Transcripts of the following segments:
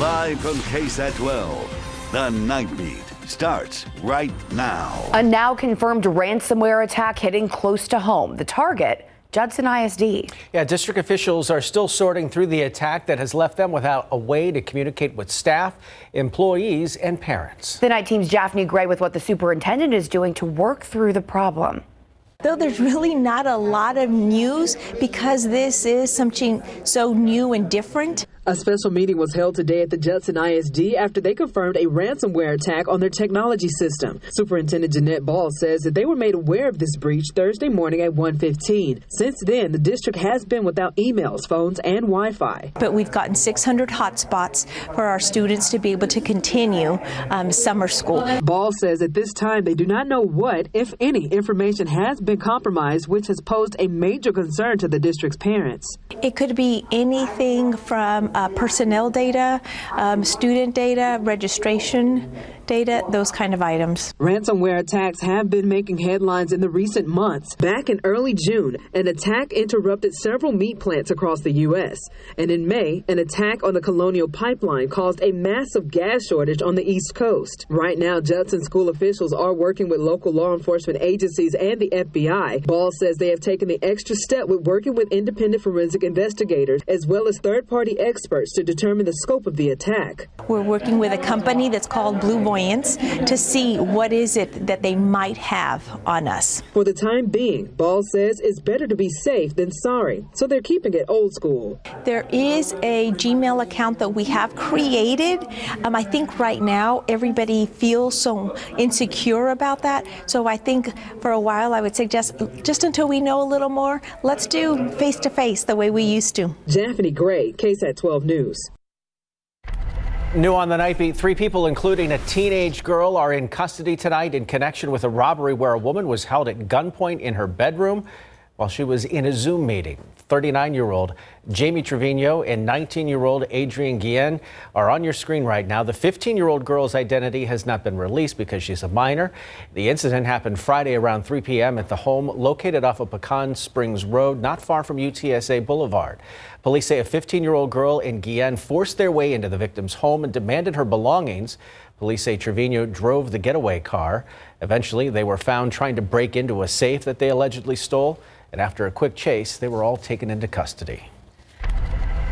Live from KSAT 12, the Nightbeat starts right now. A now confirmed ransomware attack hitting close to home. The target, Judson ISD. Yeah, district officials are still sorting through the attack that has left them without a way to communicate with staff, employees, and parents. The night team's Japhanie Gray with what the superintendent is doing to work through the problem. Though there's really not a lot of news because this is something so new and different. A special meeting was held today at the Judson ISD after they confirmed a ransomware attack on their technology system. Superintendent Jeanette Ball says that they were made aware of this breach Thursday morning at 1:15. Since then, the district has been without emails, phones, and Wi-Fi. But we've gotten 600 hotspots for our students to be able to continue summer school. Ball says at this time they do not know what, if any, information has been compromised, which has posed a major concern to the district's parents. It could be anything from personnel data, student data, registration data, those kind of items. Ransomware attacks have been making headlines in the recent months. Back in early June, an attack interrupted several meat plants across the U.S. And in May, an attack on the Colonial Pipeline caused a massive gas shortage on the East Coast. Right now, Judson school officials are working with local law enforcement agencies and the FBI. Ball says they have taken the extra step with working with independent forensic investigators as well as third-party experts to determine the scope of the attack. We're working with a company that's called Blue to see what is it that they might have on us. For the time being, Ball says it's better to be safe than sorry, so they're keeping it old school. There is a Gmail account that we have created. I think right now everybody feels so insecure about that, so I think for a while I would suggest just until we know a little more, let's do face-to-face the way we used to. Japhanie Gray, KSAT 12 News. New on the Nightbeat, 3 people, including a teenage girl, are in custody tonight in connection with a robbery where a woman was held at gunpoint in her bedroom while she was in a Zoom meeting. 39-year-old Jamie Trevino and 19-year-old Adrienne Guillen are on your screen right now. The 15-year-old girl's identity has not been released because she's a minor. The incident happened Friday around 3 p.m. at the home located off of Pecan Springs Road, not far from UTSA Boulevard. Police say a 15-year-old girl and Guillen forced their way into the victim's home and demanded her belongings. Police say Trevino drove the getaway car. Eventually, they were found trying to break into a safe that they allegedly stole. And after a quick chase, they were all taken into custody.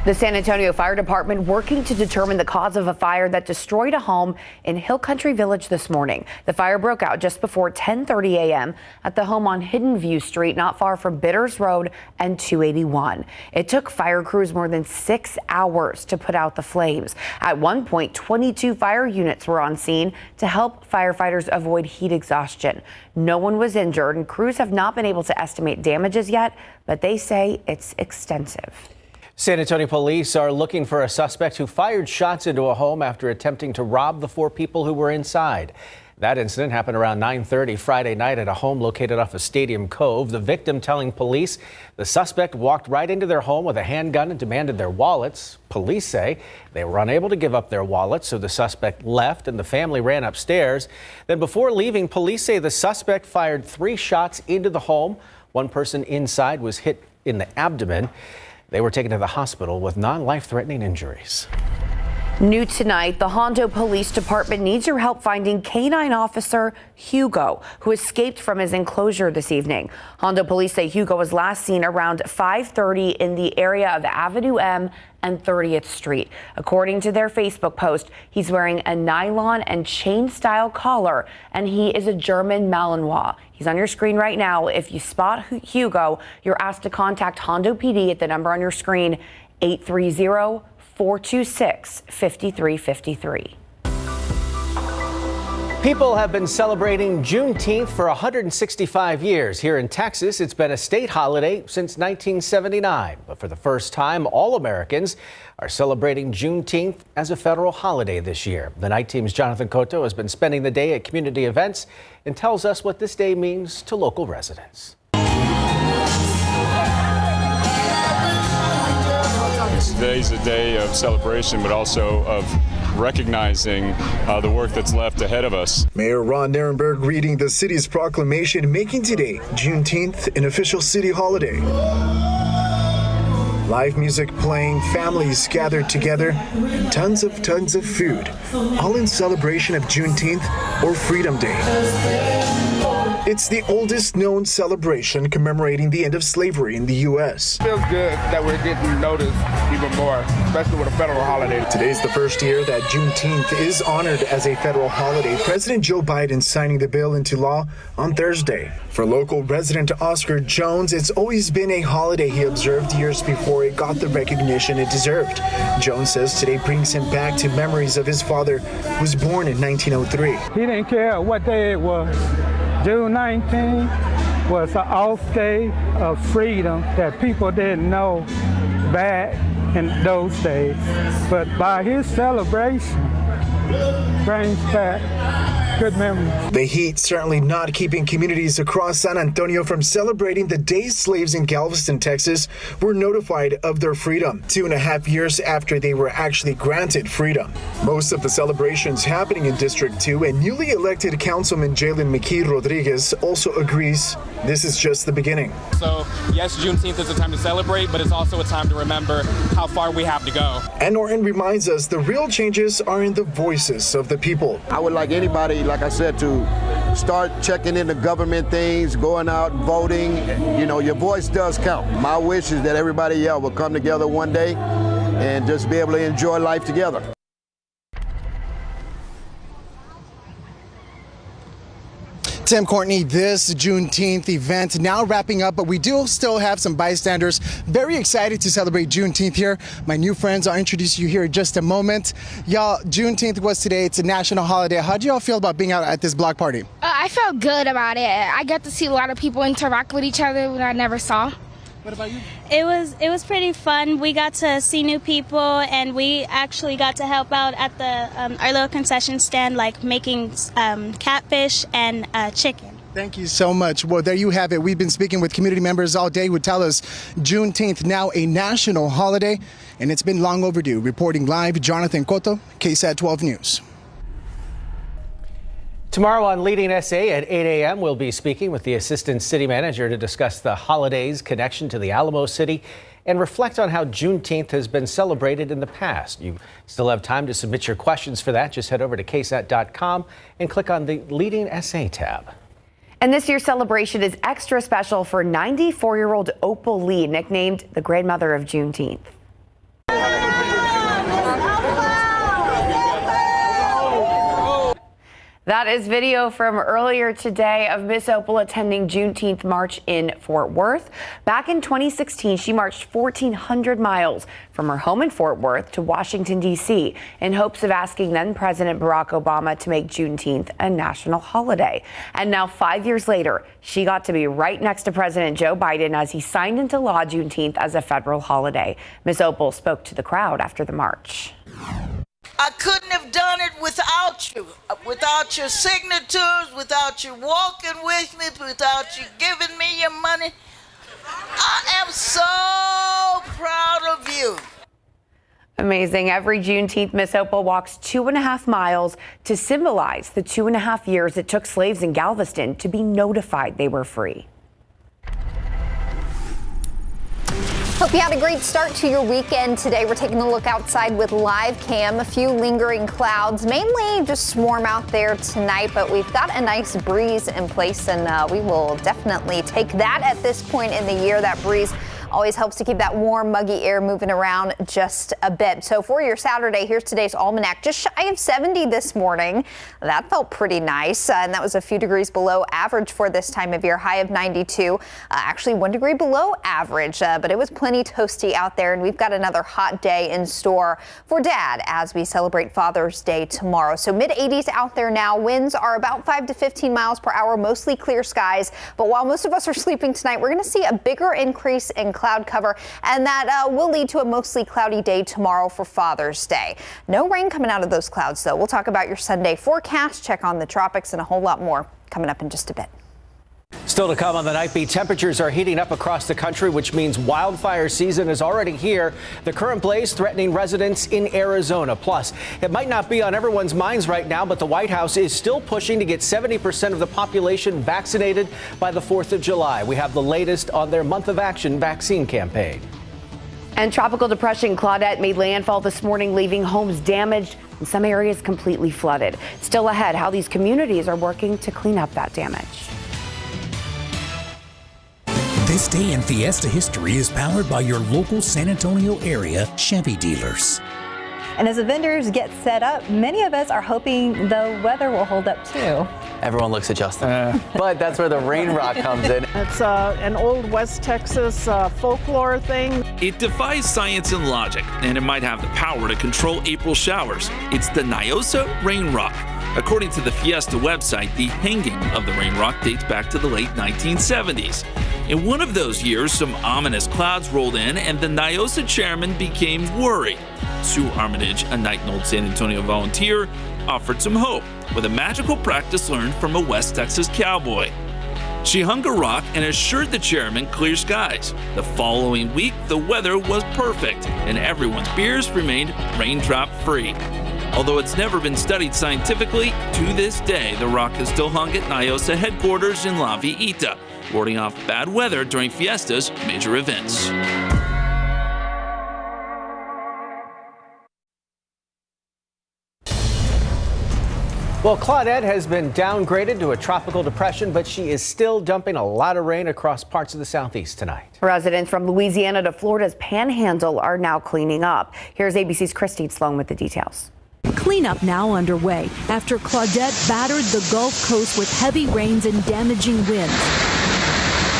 The San Antonio Fire Department working to determine the cause of a fire that destroyed a home in Hill Country Village this morning. The fire broke out just before 10:30 a.m. at the home on Hidden View Street, not far from Bitters Road and 281. It took fire crews more than 6 hours to put out the flames. At one point, 22 fire units were on scene to help firefighters avoid heat exhaustion. No one was injured, and crews have not been able to estimate damages yet, but they say it's extensive. San Antonio police are looking for a suspect who fired shots into a home after attempting to rob the 4 people who were inside. That incident happened around 9:30 Friday night at a home located off of Stadium Cove. The victim telling police the suspect walked right into their home with a handgun and demanded their wallets. Police say they were unable to give up their wallets, so the suspect left and the family ran upstairs. Then before leaving, police say the suspect fired 3 shots into the home. One person inside was hit in the abdomen. They were taken to the hospital with non-life-threatening injuries. New tonight, the Hondo Police Department needs your help finding K-9 officer Hugo, who escaped from his enclosure this evening. Hondo police say Hugo was last seen around 5:30 in the area of Avenue M and 30th Street. According to their Facebook post, he's wearing a nylon and chain-style collar, and he is a German Malinois. He's on your screen right now. If you spot Hugo, you're asked to contact Hondo PD at the number on your screen, 830-426-5353. People have been celebrating Juneteenth for 165 years. Here in Texas, it's been a state holiday since 1979. But for the first time, all Americans are celebrating Juneteenth as a federal holiday this year. The Night Team's Jonathan Cotto has been spending the day at community events and tells us what this day means to local residents. Today's a day of celebration, but also of recognizing the work that's left ahead of us. Mayor Ron Nirenberg reading the city's proclamation, making today, Juneteenth, an official city holiday. Live music playing, families gathered together, and tons of food, all in celebration of Juneteenth or Freedom Day. It's the oldest known celebration commemorating the end of slavery in the U.S. It feels good that we're getting noticed even more, especially with a federal holiday. Today's the first year that Juneteenth is honored as a federal holiday. President Joe Biden signing the bill into law on Thursday. For local resident Oscar Jones, it's always been a holiday he observed years before it got the recognition it deserved. Jones says today brings him back to memories of his father, who was born in 1903. He didn't care what day it was. June 19th was an off day of freedom that people didn't know back in those days. But by his celebration, brings back good memories. The heat certainly not keeping communities across San Antonio from celebrating the day slaves in Galveston, Texas were notified of their freedom 2.5 years after they were actually granted freedom. Most of the celebrations happening in District 2, and newly elected Councilman Jalen McKee Rodriguez also agrees this is just the beginning. So yes, Juneteenth is a time to celebrate, but it's also a time to remember how far we have to go. And Norton reminds us the real changes are in the voices of the people. I would like anybody, like I said, to start checking into government things, going out and voting. You know, your voice does count. My wish is that everybody else will come together one day and just be able to enjoy life together. Tim, Courtney, this Juneteenth event now wrapping up, but we do still have some bystanders very excited to celebrate Juneteenth here. My new friends, I'll introduce you here in just a moment. Y'all, Juneteenth was today. It's a national holiday. How do y'all feel about being out at this block party? I felt good about it. I got to see a lot of people interact with each other that I never saw. What about you? It was pretty fun. We got to see new people, and we actually got to help out at the our little concession stand, like making catfish and chicken. Thank you so much. Well, there you have it. We've been speaking with community members all day who tell us Juneteenth now a national holiday, and it's been long overdue. Reporting live, Jonathan Cotto, KSAT 12 News. Tomorrow on Leading SA at 8 a.m., we'll be speaking with the Assistant City Manager to discuss the holidays' connection to the Alamo City and reflect on how Juneteenth has been celebrated in the past. You still have time to submit your questions for that. Just head over to KSAT.com and click on the Leading SA tab. And this year's celebration is extra special for 94-year-old Opal Lee, nicknamed the grandmother of Juneteenth. That is video from earlier today of Miss Opal attending Juneteenth March in Fort Worth. Back in 2016, she marched 1,400 miles from her home in Fort Worth to Washington, D.C. in hopes of asking then President Barack Obama to make Juneteenth a national holiday. And now 5 years later, she got to be right next to President Joe Biden as he signed into law Juneteenth as a federal holiday. Miss Opal spoke to the crowd after the march. I couldn't have done it without you, without your signatures, without you walking with me, without you giving me your money. I am so proud of you. Amazing. Every Juneteenth, Miss Opal walks 2.5 miles to symbolize the 2.5 years it took slaves in Galveston to be notified they were free. Hope you had a great start to your weekend today. We're taking a look outside with live cam. A few lingering clouds, mainly just swarm out there tonight, but we've got a nice breeze in place, and we will definitely take that at this point in the year. That breeze always helps to keep that warm, muggy air moving around just a bit. So for your Saturday, here's today's almanac. Just shy of 70 this morning. That felt pretty nice, and that was a few degrees below average for this time of year. High of 92, actually 1 degree below average, but it was plenty toasty out there, and we've got another hot day in store for Dad as we celebrate Father's Day tomorrow. So mid-80s out there now. Winds are about 5 to 15 miles per hour, mostly clear skies. But while most of us are sleeping tonight, we're going to see a bigger increase in cloud cover, and that will lead to a mostly cloudy day tomorrow for Father's Day. No rain coming out of those clouds, though. We'll talk about your Sunday forecast, check on the tropics, and a whole lot more coming up in just a bit. Still to come on the Nightbeat, temperatures are heating up across the country, which means wildfire season is already here. The current blaze threatening residents in Arizona. Plus, it might not be on everyone's minds right now, but the White House is still pushing to get 70% of the population vaccinated by the 4th of July. We have the latest on their month of action vaccine campaign. And tropical depression Claudette made landfall this morning, leaving homes damaged and some areas completely flooded. Still ahead, how these communities are working to clean up that damage. This day in Fiesta history is powered by your local San Antonio area Chevy dealers. And as the vendors get set up, many of us are hoping the weather will hold up too. Everyone looks at Justin. But that's where the rain rock comes in. It's an old West Texas folklore thing. It defies science and logic, and it might have the power to control April showers. It's the Niosa Rain Rock. According to the Fiesta website, the hanging of the rain rock dates back to the late 1970s. In one of those years, some ominous clouds rolled in, and the Niosa chairman became worried. Sue Armitage, a Night and Old San Antonio volunteer, offered some hope with a magical practice learned from a West Texas cowboy. She hung a rock and assured the chairman clear skies. The following week, the weather was perfect, and everyone's beers remained raindrop-free. Although it's never been studied scientifically, to this day, the rock is still hung at Niosa headquarters in La Villita, warding off bad weather during Fiesta's major events. Well, Claudette has been downgraded to a tropical depression, but she is still dumping a lot of rain across parts of the southeast tonight. Residents from Louisiana to Florida's Panhandle are now cleaning up. Here's ABC's Christine Sloan with the details. Cleanup now underway after Claudette battered the Gulf Coast with heavy rains and damaging winds.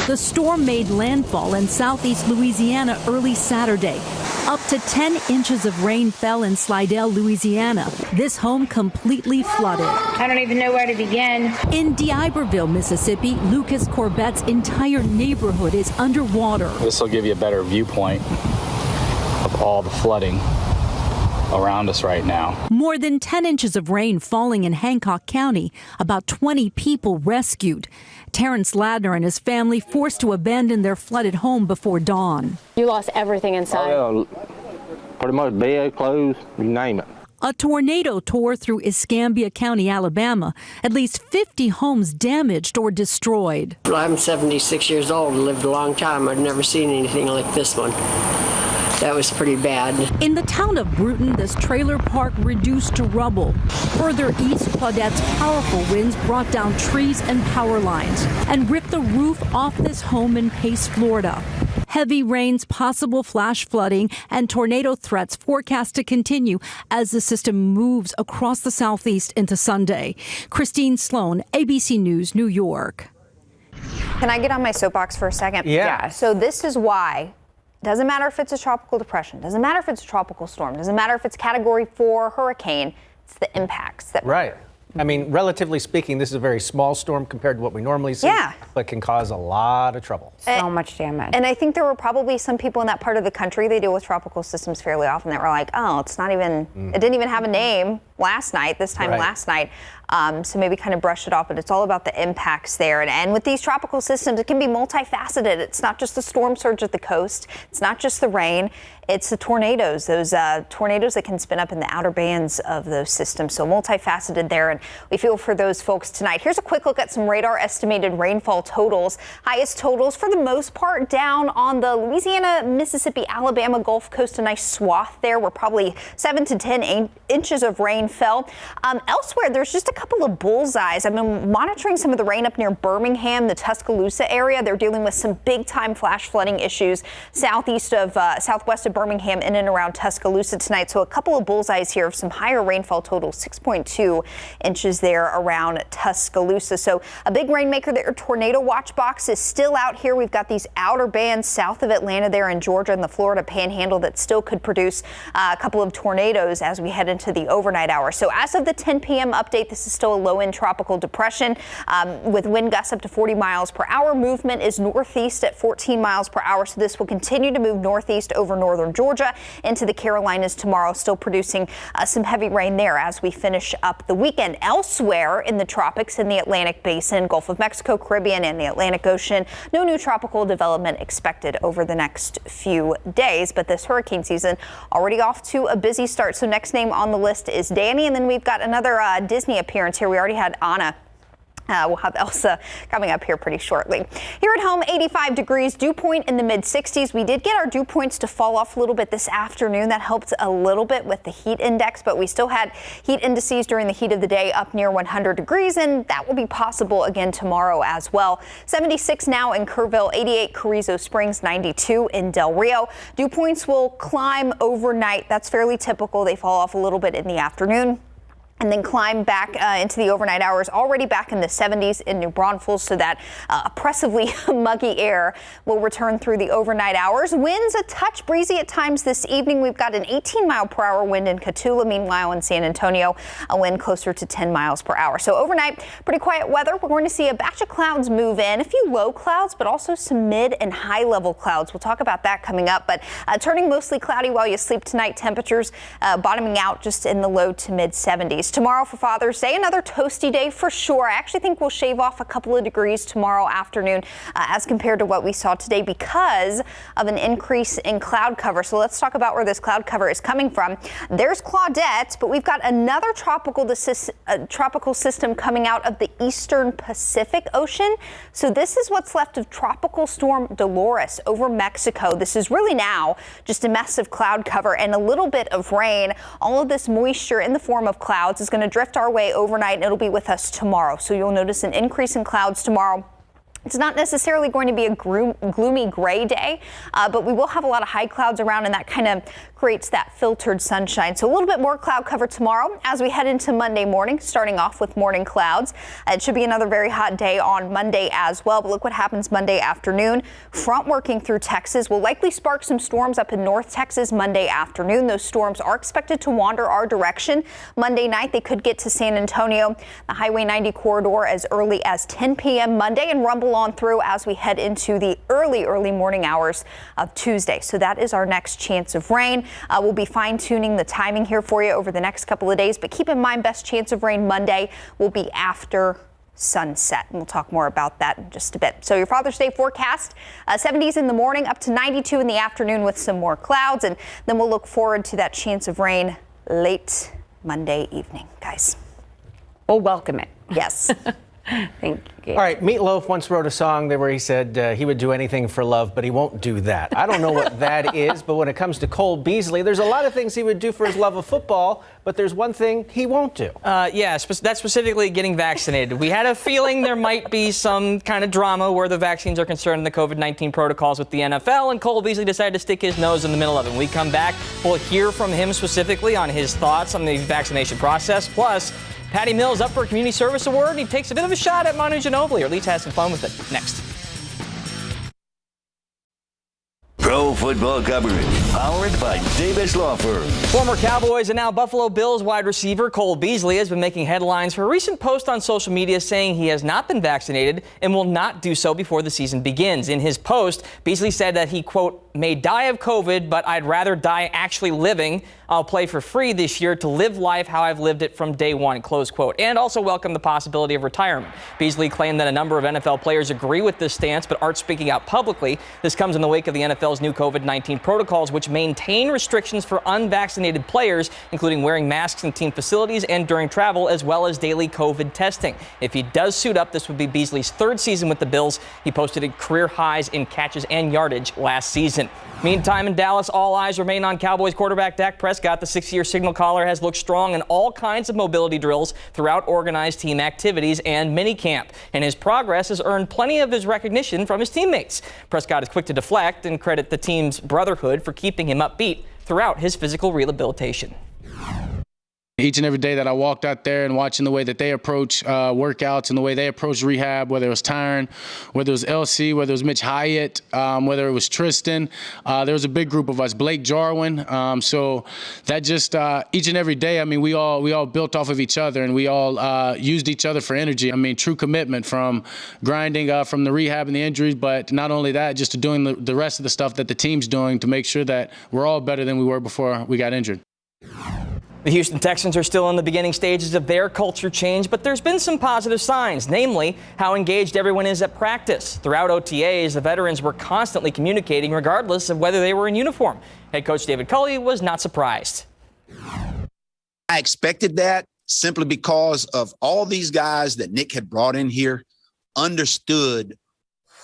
The storm made landfall in southeast Louisiana early Saturday. Up to 10 inches of rain fell in Slidell, Louisiana. This home completely flooded. I don't even know where to begin. In D'Iberville, Mississippi, Lucas Corbett's entire neighborhood is underwater. This will give you a better viewpoint of all the flooding around us right now. More than 10 inches of rain falling in Hancock County. About 20 people rescued. Terrence Ladner and his family forced to abandon their flooded home before dawn. You lost everything inside. Oh, yeah. Pretty much bed, clothes, you name it. A tornado tore through Escambia County, Alabama. At least 50 homes damaged or destroyed. I'm 76 years old and lived a long time. I've never seen anything like this one. That was pretty bad. In the town of Bruton, this trailer park reduced to rubble. Further east, Claudette's powerful winds brought down trees and power lines and ripped the roof off this home in Pace, Florida. Heavy rains, possible flash flooding, and tornado threats forecast to continue as the system moves across the southeast into Sunday. Christine Sloan, ABC News, New York. Can I get on my soapbox for a second? Yeah. So this is why. Doesn't matter if it's a tropical depression, doesn't matter if it's a tropical storm, doesn't matter if it's Category 4 hurricane, it's the impacts that Right. I mean, relatively speaking, this is a very small storm compared to what we normally see, but can cause a lot of trouble. So much damage. And I think there were probably some people in that part of the country, they deal with tropical systems fairly often, that were like, oh, it's not even, it didn't even have a name this time last night. So maybe kind of brush it off, but it's all about the impacts there. And with these tropical systems, it can be multifaceted. It's not just the storm surge at the coast. It's not just the rain. It's the tornadoes, those tornadoes that can spin up in the outer bands of those systems. So multifaceted there. And we feel for those folks tonight. Here's a quick look at some radar estimated rainfall totals. Highest totals for the most part down on the Louisiana, Mississippi, Alabama Gulf Coast, a nice swath there where probably 7 to 10 inches of rain fell. Elsewhere, there's just a couple of bullseyes. I've been monitoring some of the rain up near Birmingham, the Tuscaloosa area. They're dealing with some big time flash flooding issues southwest of Birmingham in and around Tuscaloosa tonight. So a couple of bullseyes here of some higher rainfall totals, 6.2 inches there around Tuscaloosa. So a big rainmaker there. Tornado watch box is still out here. We've got these outer bands south of Atlanta there in Georgia and the Florida Panhandle that still could produce a couple of tornadoes as we head into the overnight hour. So as of the 10 p.m. update, this is still a low-end tropical depression with wind gusts up to 40 miles per hour. Movement is northeast at 14 miles per hour. So this will continue to move northeast over northern Georgia into the Carolinas tomorrow, still producing some heavy rain there as we finish up the weekend. Elsewhere in the tropics, in the Atlantic Basin, Gulf of Mexico, Caribbean, and the Atlantic Ocean, no new tropical development expected over the next few days. But this hurricane season already off to a busy start. So next name on the list is Danny, and then we've got another Disney appearance here. We already had Anna We'll have Elsa coming up here pretty shortly. Here at home, 85 degrees, dew point in the mid-60s. We did get our dew points to fall off a little bit this afternoon. That helped a little bit with the heat index, but we still had heat indices during the heat of the day up near 100 degrees, and that will be possible again tomorrow as well. 76 now in Kerrville, 88 Carrizo Springs, 92 in Del Rio. Dew points will climb overnight. That's fairly typical. They fall off a little bit in the afternoon and then climb back into the overnight hours, already back in the 70s in New Braunfels, so that oppressively muggy air will return through the overnight hours. Winds a touch breezy at times this evening. We've got an 18-mile-per-hour wind in Cotulla. Meanwhile, in San Antonio, a wind closer to 10 miles per hour. So overnight, pretty quiet weather. We're going to see a batch of clouds move in, a few low clouds, but also some mid and high-level clouds. We'll talk about that coming up, but turning mostly cloudy while you sleep tonight. Temperatures bottoming out just in the low to mid 70s. Tomorrow for Father's Day, another toasty day for sure. I actually think we'll shave off a couple of degrees tomorrow afternoon as compared to what we saw today because of an increase in cloud cover. So let's talk about where this cloud cover is coming from. There's Claudette, but we've got another tropical system coming out of the eastern Pacific Ocean. So this is what's left of Tropical Storm Dolores over Mexico. This is really now just a mess of cloud cover and a little bit of rain. All of this moisture in the form of clouds is going to drift our way overnight, and it'll be with us tomorrow. So you'll notice an increase in clouds tomorrow. It's not necessarily going to be a gloomy gray day, but we will have a lot of high clouds around, and that kind of creates that filtered sunshine. So a little bit more cloud cover tomorrow as we head into Monday morning, starting off with morning clouds. It should be another very hot day on Monday as well, but look what happens Monday afternoon. Front working through Texas will likely spark some storms up in North Texas Monday afternoon. Those storms are expected to wander our direction. Monday night, they could get to San Antonio, the Highway 90 corridor as early as 10 p.m. Monday and rumble on through as we head into the early morning hours of Tuesday. So that is our next chance of rain. We'll be fine-tuning the timing here for you over the next couple of days, but keep in mind, best chance of rain Monday will be after sunset, and we'll talk more about that in just a bit. So your Father's Day forecast, 70s in the morning, up to 92 in the afternoon with some more clouds, and then we'll look forward to that chance of rain late Monday evening, guys. We'll welcome it. Yes. Thank you. All right, Meatloaf once wrote a song there where he said he would do anything for love, but he won't do that. I don't know what that is, but when it comes to Cole Beasley, there's a lot of things he would do for his love of football, but there's one thing he won't do. That's specifically getting vaccinated. We had a feeling there might be some kind of drama where the vaccines are concerned in the COVID-19 protocols with the NFL, and Cole Beasley decided to stick his nose in the middle of it. When we come back, we'll hear from him specifically on his thoughts on the vaccination process. Plus, Patty Mills up for a community service award, and he takes a bit of a shot at Manu Ginobili, or at least has some fun with it. Next. Pro football coverage, powered by Davis Law Firm. Former Cowboys and now Buffalo Bills wide receiver Cole Beasley has been making headlines for a recent post on social media saying he has not been vaccinated and will not do so before the season begins. In his post, Beasley said that he, quote, may die of COVID, but I'd rather die actually living. I'll play for free this year to live life how I've lived it from day one, close quote, and also welcome the possibility of retirement. Beasley claimed that a number of NFL players agree with this stance but aren't speaking out publicly. This comes in the wake of the NFL's new COVID-19 protocols, which maintain restrictions for unvaccinated players, including wearing masks in team facilities and during travel, as well as daily COVID testing. If he does suit up, this would be Beasley's third season with the Bills. He posted career highs in catches and yardage last season. Meantime, in Dallas, all eyes remain on Cowboys quarterback Dak Prescott. The 6-year signal caller has looked strong in all kinds of mobility drills throughout organized team activities and minicamp, and his progress has earned plenty of his recognition from his teammates. Prescott is quick to deflect and credit the team's brotherhood for keeping him upbeat throughout his physical rehabilitation. Each and every day that I walked out there and watching the way that they approach workouts and the way they approach rehab, whether it was Tyron, whether it was LC, whether it was Mitch Hyatt, whether it was Tristan, there was a big group of us, Blake Jarwin. So that just each and every day, I mean, we all built off of each other and we all used each other for energy. I mean, true commitment from grinding from the rehab and the injuries, but not only that, just to doing the rest of the stuff that the team's doing to make sure that we're all better than we were before we got injured. The Houston Texans are still in the beginning stages of their culture change, but there's been some positive signs, namely how engaged everyone is at practice. Throughout OTAs, the veterans were constantly communicating regardless of whether they were in uniform. Head coach David Culley was not surprised. I expected that. simply because of all these guys that Nick had brought in here understood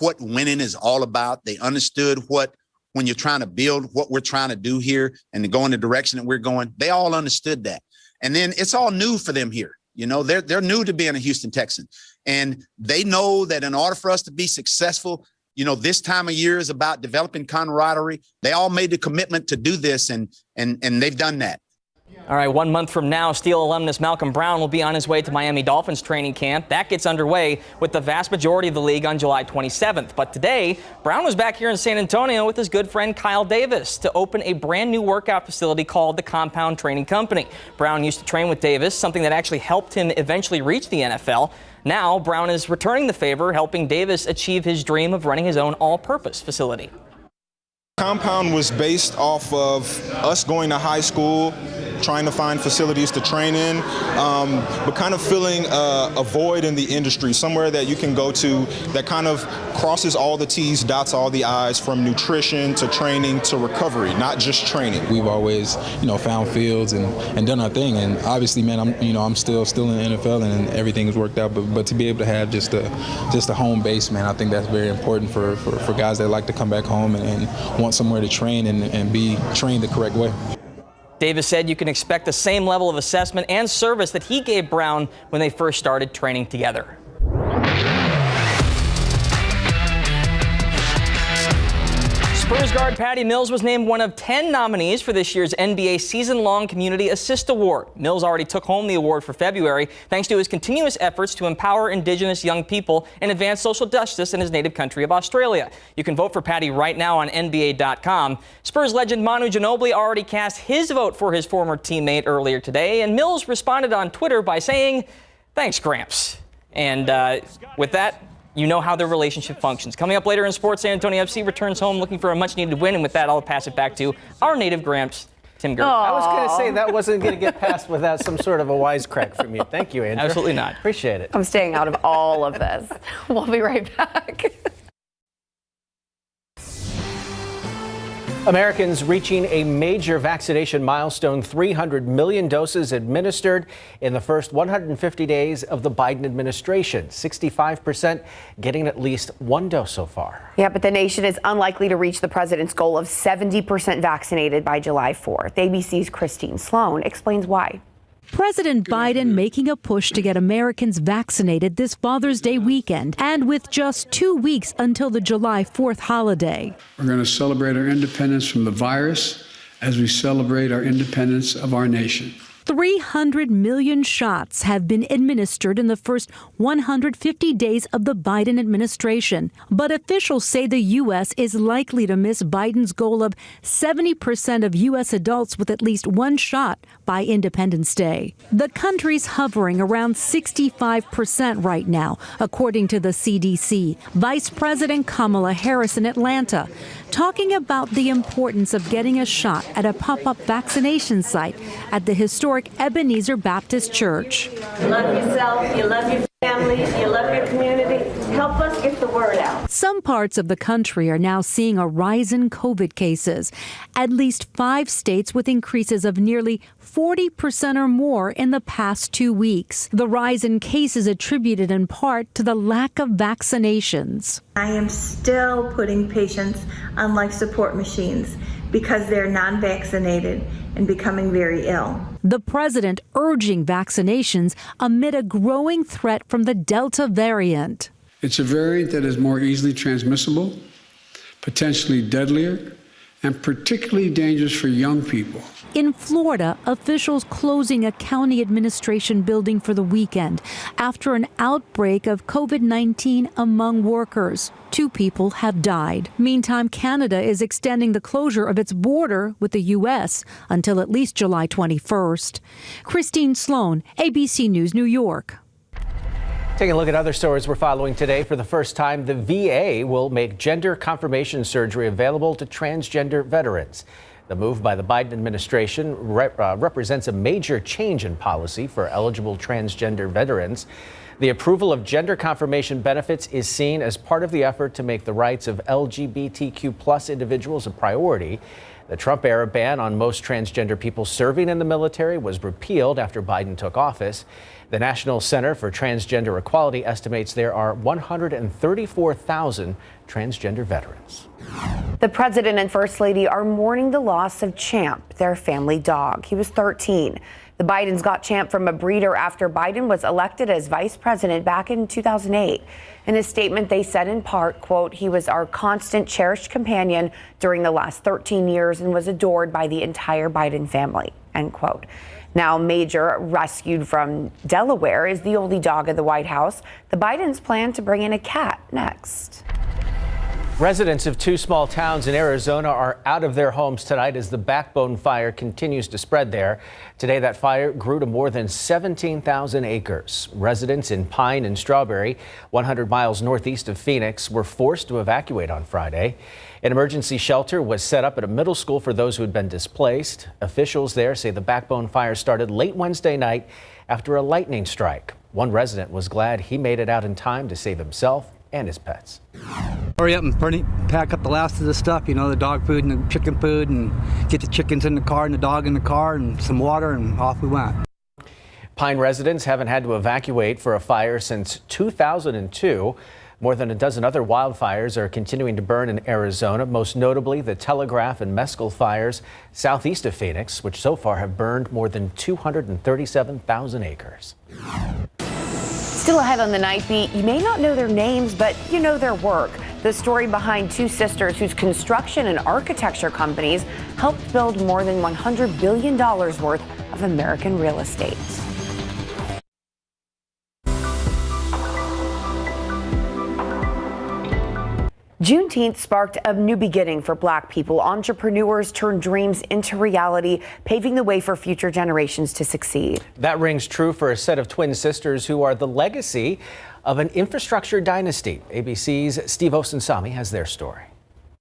what winning is all about. They understood when you're trying to build what we're trying to do here and to go in the direction that we're going, they all understood that. And then it's all new for them here. You know, they're new to being a Houston Texan, and they know that in order for us to be successful, you know, this time of year is about developing camaraderie. They all made the commitment to do this, and they've done that. All right, 1 month from now, Steel alumnus Malcolm Brown will be on his way to Miami Dolphins training camp. That gets underway with the vast majority of the league on July 27th. But today, Brown was back here in San Antonio with his good friend Kyle Davis to open a brand new workout facility called the Compound Training Company. Brown used to train with Davis, something that actually helped him eventually reach the NFL. Now, Brown is returning the favor, helping Davis achieve his dream of running his own all-purpose facility. Compound was based off of us going to high school, trying to find facilities to train in, but kind of filling a void in the industry, somewhere that you can go to that kind of crosses all the T's, dots all the I's, from nutrition to training to recovery, not just training. We've always, found fields and done our thing, and obviously, man, I'm still in the NFL and everything has worked out, but to be able to have just a home base, man, I think that's very important for guys that like to come back home and want somewhere to train and be trained the correct way. Davis said you can expect the same level of assessment and service that he gave Brown when they first started training together. Spurs guard Patty Mills was named one of 10 nominees for this year's NBA season-long Community Assist Award. Mills already took home the award for February thanks to his continuous efforts to empower Indigenous young people and advance social justice in his native country of Australia. You can vote for Patty right now on NBA.com. Spurs legend Manu Ginobili already cast his vote for his former teammate earlier today, and Mills responded on Twitter by saying, "Thanks, Gramps." And with that, you know how their relationship functions. Coming up later in sports, San Antonio FC returns home looking for a much-needed win. And with that, I'll pass it back to our native Gramps, Tim Gurley. I was going to say that wasn't going to get passed without some sort of a wisecrack from you. Thank you, Andrew. Absolutely not. Appreciate it. I'm staying out of all of this. We'll be right back. Americans reaching a major vaccination milestone, 300 million doses administered in the first 150 days of the Biden administration. 65% getting at least one dose so far. Yeah, but the nation is unlikely to reach the president's goal of 70% vaccinated by July 4th. ABC's Christine Sloan explains why. President Biden making a push to get Americans vaccinated this Father's Day weekend, and with just 2 weeks until the July 4th holiday. We're going to celebrate our independence from the virus as we celebrate our independence of our nation. 300 million shots have been administered in the first 150 days of the Biden administration. But officials say the U.S. is likely to miss Biden's goal of 70% of U.S. adults with at least one shot by Independence Day. The country's hovering around 65% right now, according to the CDC. Vice President Kamala Harris in Atlanta talking about the importance of getting a shot at a pop-up vaccination site at the historic Ebenezer Baptist Church. You love yourself, you love your family, you love your community. Help us get the word out. Some parts of the country are now seeing a rise in COVID cases. At least 5 states with increases of nearly 40% or more in the past 2 weeks. The rise in cases attributed in part to the lack of vaccinations. I am still putting patients on life support machines because they're non-vaccinated and becoming very ill. The president urging vaccinations amid a growing threat from the Delta variant. It's a variant that is more easily transmissible, potentially deadlier, and particularly dangerous for young people. In Florida, officials closing a county administration building for the weekend after an outbreak of COVID-19 among workers. 2 people have died. Meantime, Canada is extending the closure of its border with the U.S. until at least July 21st. Christine Sloan, ABC News, New York. Taking a look at other stories we're following today. For the first time, the VA will make gender confirmation surgery available to transgender veterans. The move by the Biden administration represents a major change in policy for eligible transgender veterans. The approval of gender confirmation benefits is seen as part of the effort to make the rights of LGBTQ+ individuals a priority. The Trump-era ban on most transgender people serving in the military was repealed after Biden took office. The National Center for Transgender Equality estimates there are 134,000 transgender veterans. The president and first lady are mourning the loss of Champ, their family dog. He was 13. The Bidens got Champ from a breeder after Biden was elected as vice president back in 2008. In a statement, they said in part, quote, "He was our constant, cherished companion during the last 13 years and was adored by the entire Biden family," end quote. Now, Major, rescued from Delaware, is the only dog of the White House. The Bidens plan to bring in a cat next. Residents of two small towns in Arizona are out of their homes tonight as the Backbone fire continues to spread there. Today, that fire grew to more than 17,000 acres. Residents in Pine and Strawberry, 100 miles northeast of Phoenix, were forced to evacuate on Friday. An emergency shelter was set up at a middle school for those who had been displaced. Officials there say the Backbone fire started late Wednesday night after a lightning strike. One resident was glad he made it out in time to save himself and his pets. Hurry up and pack up the last of the stuff, the dog food and the chicken food, and get the chickens in the car and the dog in the car and some water, and off we went. Pine residents haven't had to evacuate for a fire since 2002. More than a dozen other wildfires are continuing to burn in Arizona, most notably the Telegraph and Mescal fires southeast of Phoenix, which so far have burned more than 237,000 acres. Still ahead on the Nightbeat, you may not know their names, but you know their work. The story behind two sisters whose construction and architecture companies helped build more than $100 billion worth of American real estate. Juneteenth sparked a new beginning for Black people. Entrepreneurs turned dreams into reality, paving the way for future generations to succeed. That rings true for a set of twin sisters who are the legacy of an infrastructure dynasty. ABC's Steve Osunsami has their story.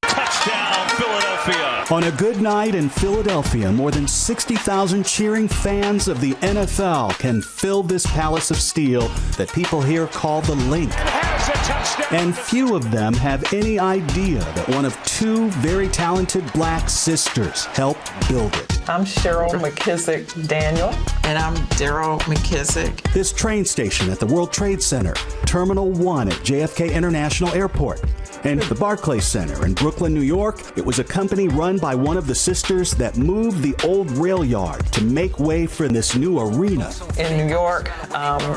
Touchdown, Philadelphia. On a good night in Philadelphia, more than 60,000 cheering fans of the NFL can fill this palace of steel that people here call the Link. And few of them have any idea that one of two very talented Black sisters helped build it. I'm Cheryl McKissick Daniel. And I'm Daryl McKissick. This train station at the World Trade Center, Terminal 1 at JFK International Airport, and the Barclays Center in Brooklyn, New York. It was a company run by one of the sisters that moved the old rail yard to make way for this new arena. In New York,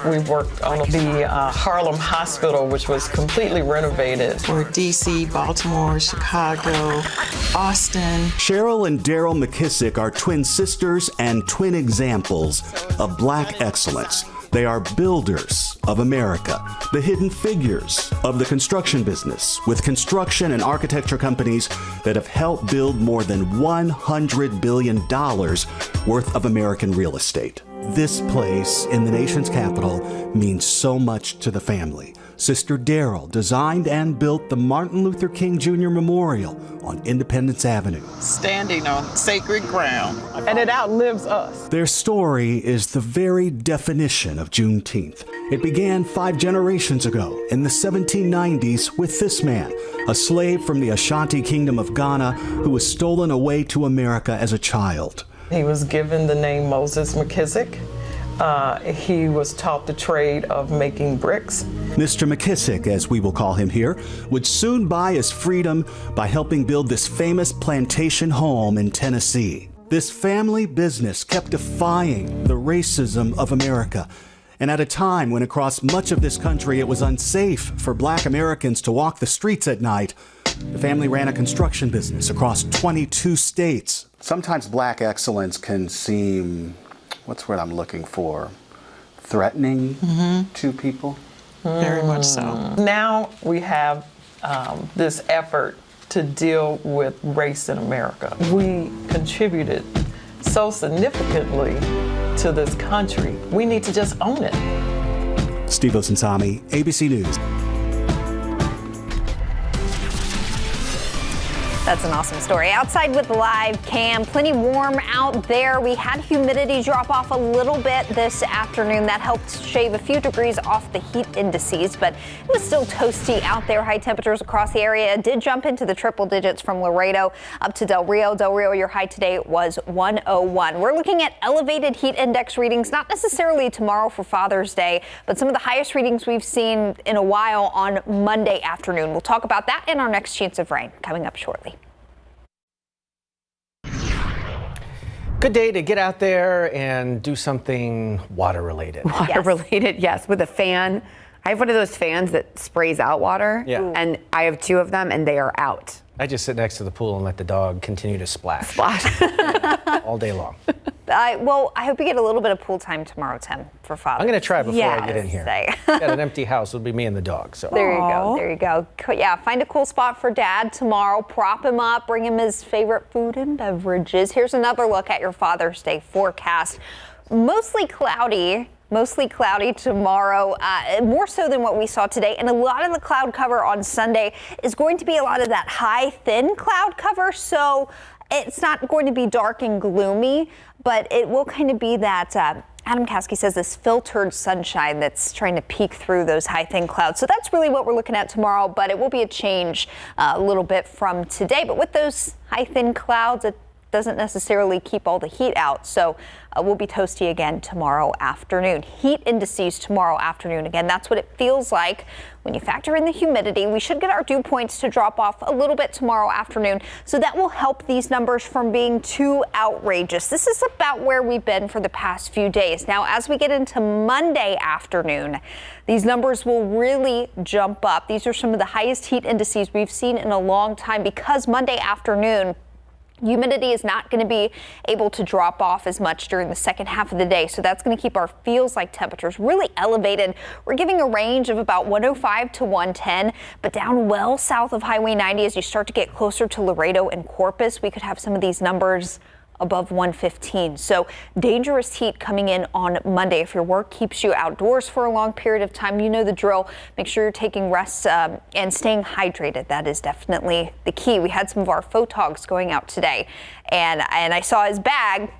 we worked on the Harlem Hospital, which was completely renovated. For DC, Baltimore, Chicago, Austin. Cheryl and Daryl McKissick are twin sisters and twin examples of Black excellence. They are builders of America, the hidden figures of the construction business, with construction and architecture companies that have helped build more than $100 billion worth of American real estate. This place in the nation's capital means so much to the family. Sister Daryl designed and built the Martin Luther King Jr. Memorial on Independence Avenue. Standing on sacred ground, and it outlives us. Their story is the very definition of Juneteenth. It began 5 generations ago in the 1790s with this man, a slave from the Ashanti Kingdom of Ghana who was stolen away to America as a child. He was given the name Moses McKissick. He was taught the trade of making bricks. Mr. McKissick, as we will call him here, would soon buy his freedom by helping build this famous plantation home in Tennessee. This family business kept defying the racism of America. And at a time when across much of this country it was unsafe for Black Americans to walk the streets at night, the family ran a construction business across 22 states. Sometimes Black excellence can seem, what's the word I'm looking for, threatening to people? Very much so. Now we have this effort to deal with race in America. We contributed so significantly to this country. We need to just own it. Steve Osunsami, ABC News. That's an awesome story. Outside with live cam, plenty warm out there. We had humidity drop off a little bit this afternoon. That helped shave a few degrees off the heat indices, but it was still toasty out there. High temperatures across the area did jump into the triple digits from Laredo up to Del Rio. Del Rio, your high today was 101. We're looking at elevated heat index readings, not necessarily tomorrow for Father's Day, but some of the highest readings we've seen in a while on Monday afternoon. We'll talk about that in our next chance of rain coming up shortly. Good day to get out there and do something water related. Water related, yes, with a fan. I have one of those fans that sprays out water, and I have two of them, and they are out. I just sit next to the pool and let the dog continue to splash. All day long. Well, I hope you get a little bit of pool time tomorrow, Tim, for Father's. I'm going to try before I get in here. Got an empty house. It'll be me and the dog. So There you go. There you go. Yeah, find a cool spot for Dad tomorrow. Prop him up. Bring him his favorite food and beverages. Here's another look at your Father's Day forecast. Mostly cloudy tomorrow, more so than what we saw today. And a lot of the cloud cover on Sunday is going to be a lot of that high, thin cloud cover. So it's not going to be dark and gloomy, but it will kind of be that, Adam Caskey says, this filtered sunshine that's trying to peek through those high, thin clouds. So that's really what we're looking at tomorrow, but it will be a change a little bit from today. But with those high, thin clouds, it doesn't necessarily keep all the heat out. So we'll be toasty again tomorrow afternoon. Heat indices tomorrow afternoon. Again, that's what it feels like when you factor in the humidity. We should get our dew points to drop off a little bit tomorrow afternoon. So that will help these numbers from being too outrageous. This is about where we've been for the past few days. Now, as we get into Monday afternoon, these numbers will really jump up. These are some of the highest heat indices we've seen in a long time because Monday afternoon, humidity is not going to be able to drop off as much during the second half of the day. So that's going to keep our feels like temperatures really elevated. We're giving a range of about 105 to 110, but down well south of Highway 90 as you start to get closer to Laredo and Corpus, we could have some of these numbers above 115. So dangerous heat coming in on Monday. If your work keeps you outdoors for a long period of time, you know the drill. Make sure you're taking rests and staying hydrated. That is definitely the key. We had some of our photogs going out today, and I saw his bag,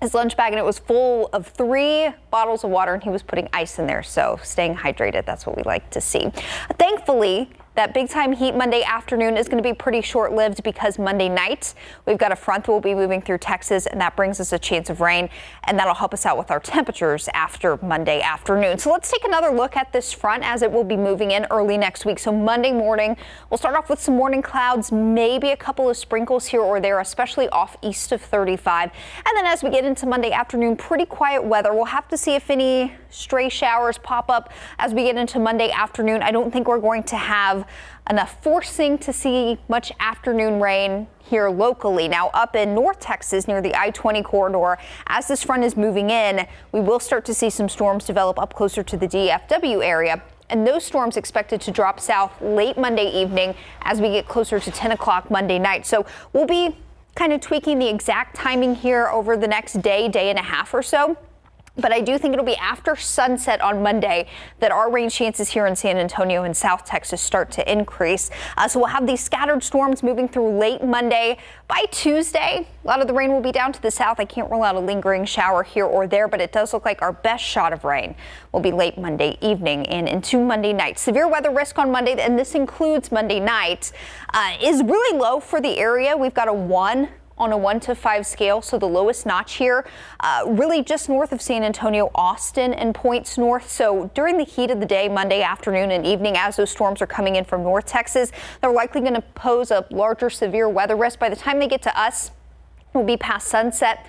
his lunch bag, and it was full of 3 bottles of water, and he was putting ice in there. So staying hydrated, that's what we like to see. Thankfully, that big time heat Monday afternoon is going to be pretty short lived because Monday night we've got a front that will be moving through Texas, and that brings us a chance of rain, and that'll help us out with our temperatures after Monday afternoon. So let's take another look at this front as it will be moving in early next week. So Monday morning, we'll start off with some morning clouds, maybe a couple of sprinkles here or there, especially off east of 35. And then as we get into Monday afternoon, pretty quiet weather. We'll have to see if any stray showers pop up as we get into Monday afternoon. I don't think we're going to have enough forcing to see much afternoon rain here locally. Now up in North Texas near the I-20 corridor, as this front is moving in, we will start to see some storms develop up closer to the DFW area. And those storms expected to drop south late Monday evening as we get closer to 10 o'clock Monday night. So we'll be kind of tweaking the exact timing here over the next day and a half or so. But I do think it'll be after sunset on Monday that our rain chances here in San Antonio and South Texas start to increase. So we'll have these scattered storms moving through late Monday. By Tuesday, a lot of the rain will be down to the south. I can't rule out a lingering shower here or there, but it does look like our best shot of rain will be late Monday evening and into Monday night. Severe weather risk on Monday, and this includes Monday night, is really low for the area. We've got a 1 on a 1 to 5 scale, so the lowest notch here, really just north of San Antonio, Austin, and points north. So during the heat of the day, Monday afternoon and evening, as those storms are coming in from North Texas, they're likely going to pose a larger severe weather risk. By the time they get to us, we'll be past sunset,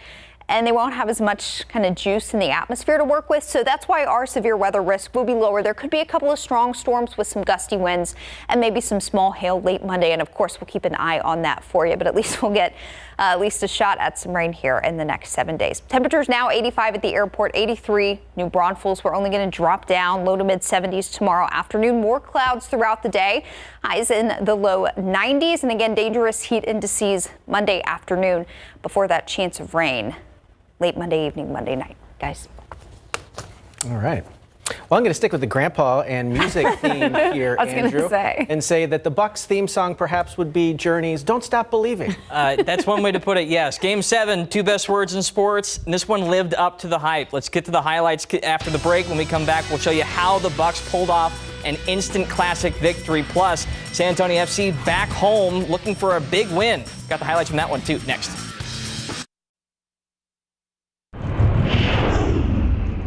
and they won't have as much kind of juice in the atmosphere to work with. So that's why our severe weather risk will be lower. There could be a couple of strong storms with some gusty winds and maybe some small hail late Monday. And of course, we'll keep an eye on that for you, but at least we'll get at least a shot at some rain here in the next 7 days. Temperatures now 85 at the airport, 83 New Braunfels. We're only going to drop down low to mid 70s tomorrow afternoon. More clouds throughout the day, highs in the low 90s. And again, dangerous heat indices Monday afternoon before that chance of rain late Monday evening, Monday night, guys. All right. Well, I'm going to stick with the grandpa and music theme here, I was Andrew, say. and say that the Bucks theme song perhaps would be Journey's "Don't Stop Believing." That's one way to put it, yes. Game 7, 2 best words in sports, and this one lived up to the hype. Let's get to the highlights after the break. When we come back, we'll show you how the Bucks pulled off an instant classic victory. Plus, San Antonio FC back home looking for a big win. Got the highlights from that one, too, next.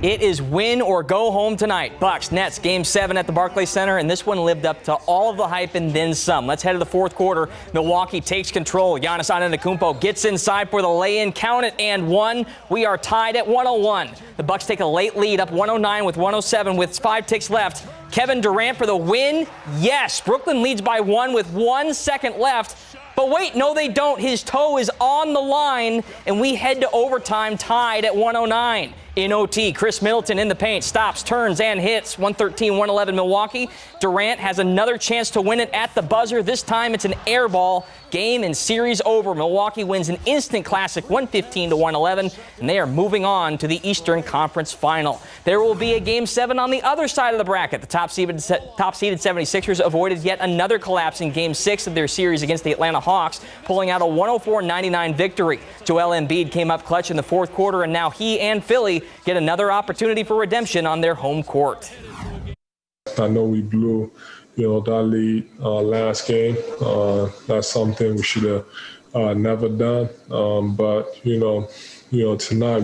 It is win or go home tonight. Bucks, Nets, Game 7 at the Barclays Center, and this one lived up to all of the hype and then some. Let's head to the fourth quarter. Milwaukee takes control. Giannis Antetokounmpo gets inside for the lay-in. Count it, and one. We are tied at 101. The Bucks take a late lead, up 109 with 107 with 5 ticks left. Kevin Durant for the win. Yes, Brooklyn leads by 1 with 1 second left. But wait, no they don't. His toe is on the line, and we head to overtime tied at 109. In OT, Chris Middleton in the paint, stops, turns, and hits. 113-111 Milwaukee. Durant has another chance to win it at the buzzer. This time it's an air ball. Game and series over. Milwaukee wins an instant classic 115-111, and they are moving on to the Eastern Conference Final. There will be a Game 7 on the other side of the bracket. The top-seeded 76ers avoided yet another collapse in Game 6 of their series against the Atlanta Hawks, pulling out a 104-99 victory. Joel Embiid came up clutch in the fourth quarter, and now he and Philly get another opportunity for redemption on their home court. I know we blew, that lead last game. That's something we should have never done. But tonight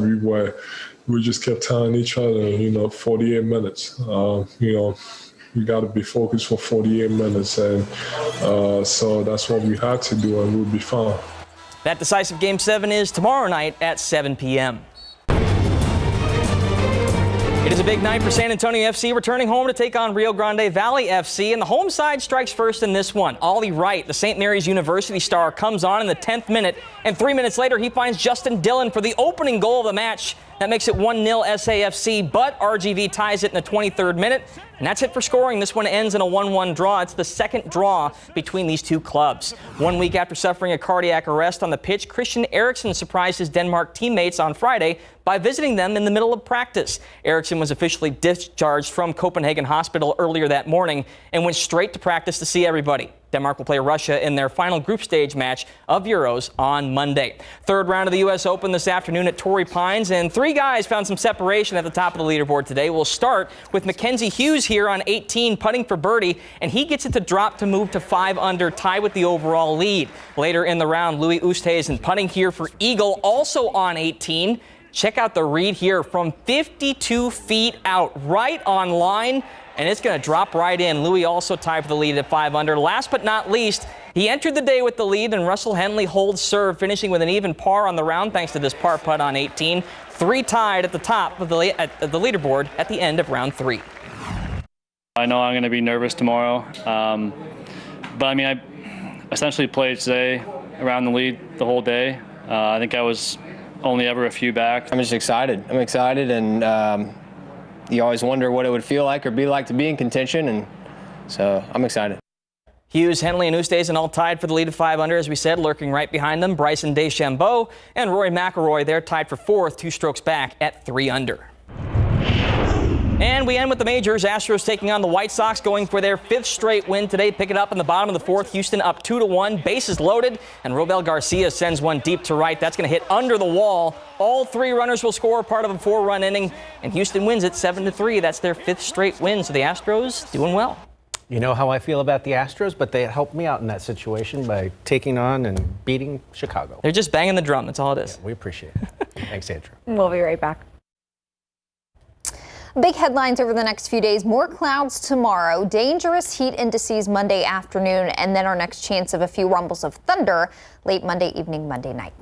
we just kept telling each other, 48 minutes. We got to be focused for 48 minutes, and so that's what we had to do, and we'll be fine. That decisive Game 7 is tomorrow night at 7 p.m. It is a big night for San Antonio FC, returning home to take on Rio Grande Valley FC, and the home side strikes first in this one. Ollie Wright, the St. Mary's University star, comes on in the 10th minute, and 3 minutes later he finds Justin Dillon for the opening goal of the match. That makes it 1-0 SAFC, but RGV ties it in the 23rd minute, and that's it for scoring. This one ends in a 1-1 draw. It's the second draw between these two clubs. 1 week after suffering a cardiac arrest on the pitch, Christian Eriksen surprised his Denmark teammates on Friday by visiting them in the middle of practice. Eriksen was officially discharged from Copenhagen Hospital earlier that morning and went straight to practice to see everybody. Denmark will play Russia in their final group stage match of Euros on Monday. Third round of the U.S. Open this afternoon at Torrey Pines, and 3 guys found some separation at the top of the leaderboard today. We'll start with Mackenzie Hughes here on 18, putting for birdie, and he gets it to drop to move to 5 under, tied with the overall lead. Later in the round, Louis Oosthuizen putting here for eagle, also on 18. Check out the read here from 52 feet out, right on line, and it's going to drop right in. Louis also tied for the lead at 5 under. Last but not least, he entered the day with the lead, and Russell Henley holds serve, finishing with an even par on the round thanks to this par putt on 18. 3 tied at the top of the leaderboard at the end of round 3. I know I'm going to be nervous tomorrow, but I essentially played today around the lead the whole day. I think I was only ever a few back. I'm just excited. I'm excited, and you always wonder what it would feel like or be like to be in contention, and so I'm excited. Hughes, Henley, and Oosthuizen all tied for the lead of 5 under, as we said. Lurking right behind them, Bryson DeChambeau and Rory McIlroy. They're tied for 4th, 2 strokes back at 3 under. And we end with the majors. Astros taking on the White Sox, going for their 5th straight win today. Pick it up in the bottom of the 4th. Houston up 2-1. Bases loaded, and Robel Garcia sends one deep to right. That's going to hit under the wall. All 3 runners will score, part of a 4-run inning, and Houston wins it 7-3. That's their 5th straight win. So the Astros doing well. You know how I feel about the Astros, but they helped me out in that situation by taking on and beating Chicago. They're just banging the drum. That's all it is. Yeah, we appreciate it. Thanks, Andrew. We'll be right back. Big headlines over the next few days. More clouds tomorrow, dangerous heat indices Monday afternoon, and then our next chance of a few rumbles of thunder late Monday evening, Monday night.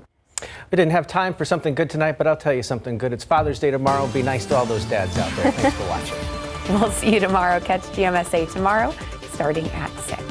We didn't have time for something good tonight, but I'll tell you something good. It's Father's Day tomorrow. Be nice to all those dads out there. Thanks for watching. We'll see you tomorrow. Catch GMSA tomorrow starting at 6.